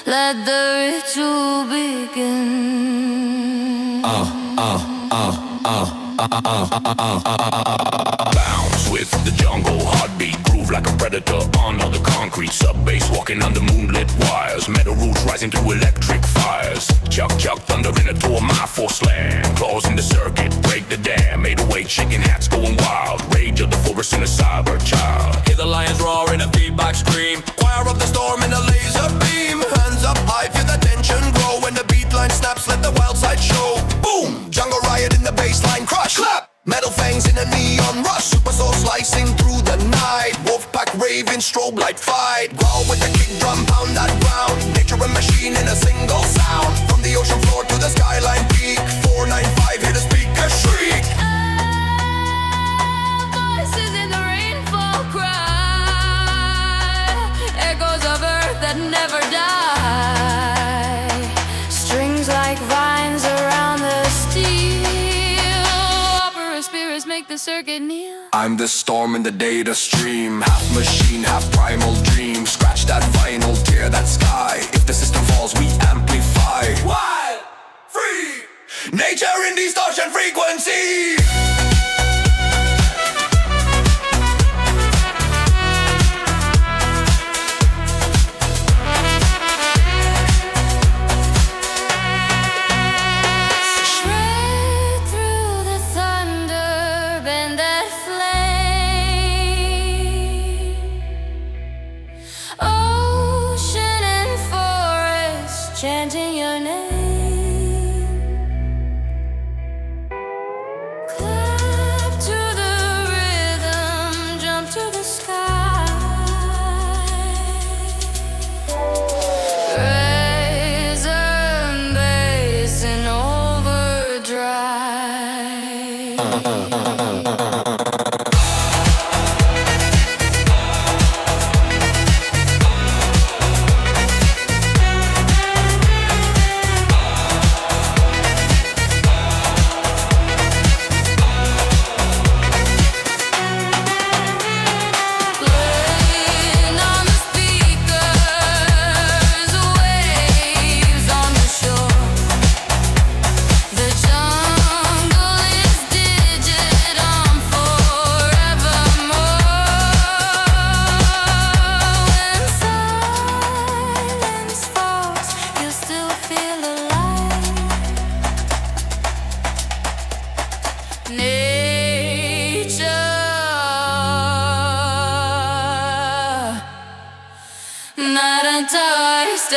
Let the ritual begin. Bounce with the jungle, heartbeat, groove like a predator on the concrete. Sub-bass walking under moonlit wires, metal roots rising through electric fires. Chuck, chuck, thunder in a tour, my force slam. Claws in the circuit, break the dam. 808 shaking hats going wild. Rage of the forest in a cyber child. Hear the lions roar in a feedback scream. Choir of the storm in a laser beam. Hands up high, feel the tension grow. When the beat line snaps, let the wild side show. Boom! Jungle riot in the baseline crush. Clap! Metal fangs in a neon rush. Super soul slicing through the night. Wolfpack raving, strobe light fight. Growl with the kick drum, pound that ground. Nature and machine in a single sound. From the ocean floor to the skyline peak. 495, hear the speaker shriek. Voices in the rainfall cry. Echoes of earth that never die. Strings like vines around the steel. Opera spirits make the circuit kneel. I'm the storm in the data stream. Half machine, half primal dream. Scratch that vinyl, tear that sky. If the system falls, we amplify. Wild, free, nature in distortion frequency. Shred through the thunder, bend that flame. Ocean and forest chanting your name. Clap to the rhythm, jump to the sky. Razor bass in overdrive. Playing on the speakers, waves on the shore. The jungle is digital forevermore. When silence falls, you'll still feel alive. Nature, not a tourist.